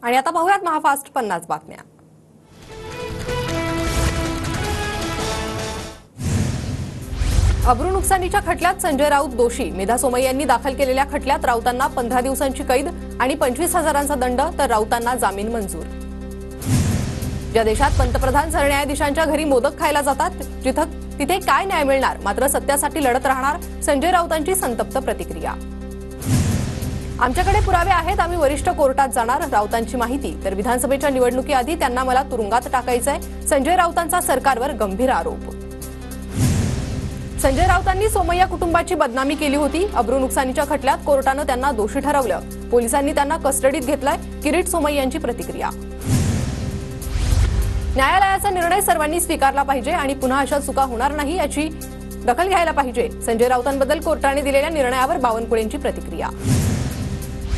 आणि आता पाहूयात महाफास्ट 50 बातम्या। अब्रू नुकसानीच्या खटल्यात संजय राऊत दोषी। मेधा सोमय्यांनी दाखल केलेल्या खटल्यात राऊतांना 15 दिवसांची कैद आणि 25,000चा दंड, तर राऊतांना जामीन मंजूर। ज्या देशात पंतप्रधान सरन्यायाधीशांच्या घरी मोदक खायला जातात तिथे काय न्याय मिळणार, मात्र सत्यासाठी लढत राहणार, संजय राऊतांची संतप्त प्रतिक्रिया। आमच्याकडे पुरावे आहेत, आम्ही वरिष्ठ कोर्टात जाणार, राऊतांची माहिती। तर विधानसभेच्या निवडणुकीआधी त्यांना मला तुरुंगात टाकायचंय, संजय राऊतांचा सरकारवर गंभीर आरोप। संजय राऊतांनी सोमय्या कुटुंबाची बदनामी केली होती। अब्रू नुकसानीच्या खटल्यात कोर्टानं त्यांना दोषी ठरवलं, पोलिसांनी त्यांना कस्टडीत घेतलंय, किरीट सोमय्यांची प्रतिक्रिया। न्यायालयाचा निर्णय सर्वांनी स्वीकारला पाहिजे आणि पुन्हा अशा चुका होणार नाही याची दखल घ्यायला पाहिजे। संजय राऊतांबद्दल कोर्टाने दिलेल्या निर्णयावर बावनकुळेंची प्रतिक्रिया।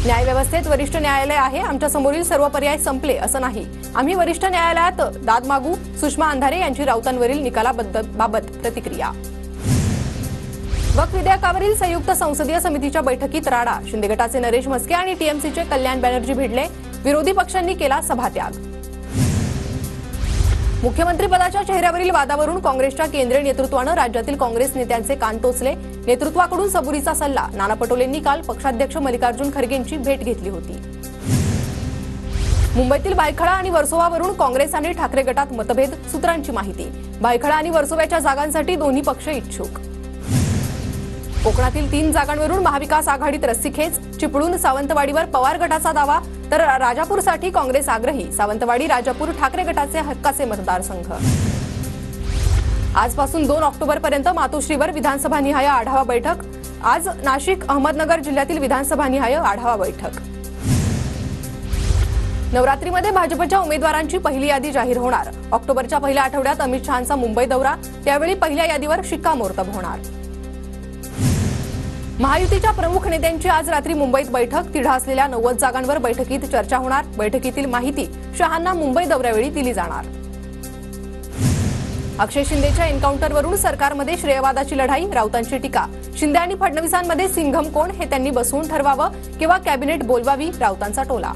न्यायव्यवस्थेत वरिष्ठ न्यायालय आहे, आमच्या समोरील सर्व पर्याय संपले असं नाही, आम्ही वरिष्ठ न्यायालयात दाद मागू। सुषमा अंधारे यांची राऊतांवरील निकालाबाबत प्रतिक्रिया। वक्फ विधेयकावरील संयुक्त संसदीय समितीच्या बैठकीत राडा, शिंदे गटाचे नरेश म्हस्के आणि टीएमसीचे कल्याण बॅनर्जी भिडले, विरोधी पक्षांनी केला सभात्याग। मुख्यमंत्री पदाच्या चेहऱ्यावरील वादावरून काँग्रेसच्या केंद्रीय नेतृत्वानं राज्यातील काँग्रेस नेत्यांचे कान टोचले, नेतृत्वाकडून सबुरीचा सल्ला। नाना पटोलेंनी काल पक्षाध्यक्ष मल्लिकार्जुन खरगेंची भेट घेतली होती। मुंबईतील भायखळा आणि वर्सोवावरून काँग्रेस आणि ठाकरे गटात मतभेद, सूत्रांची माहिती। भायखळा आणि वर्सोव्याच्या जागांसाठी दोन्ही पक्ष इच्छुक। कोकणातील 3 जागांवरून महाविकास आघाडीत रस्सीखेच, चिपळूण सावंतवाडीवर पवार गटाचा दावा, तर राजापूरसाठी काँग्रेस आग्रही। सावंतवाडी राजापूर ठाकरे गटाचे हक्काचे मतदारसंघ। आजपासून 2 ऑक्टोबरपर्यंत मातोश्रीवर विधानसभानिहाय आढावा बैठक। आज नाशिक अहमदनगर जिल्ह्यातील विधानसभानिहाय आढावा बैठक। नवरात्रीमध्ये भाजपच्या उमेदवारांची पहिली यादी जाहीर होणार। ऑक्टोबरच्या पहिल्या आठवड्यात अमित शहांचा मुंबई दौरा, त्यावेळी पहिल्या यादीवर शिक्कामोर्तब होणार। महायुतीच्या प्रमुख नेत्यांची आज रात्री मुंबईत बैठक, तिढा असलेल्या 90 जागांवर बैठकीत चर्चा होणार। बैठकीतील माहिती शहांना मुंबई दौऱ्यावेळी दिली जाणार। अक्षय शिंदेच्या एन्काउंटरवरून सरकारमध्ये श्रेयवादाची लढाई, राऊतांची टीका। शिंदे आणि फडणवीसांमध्ये सिंघम कोण हे त्यांनी बसवून ठरवावं किंवा कॅबिनेट बोलवावी, राऊतांचा टोला।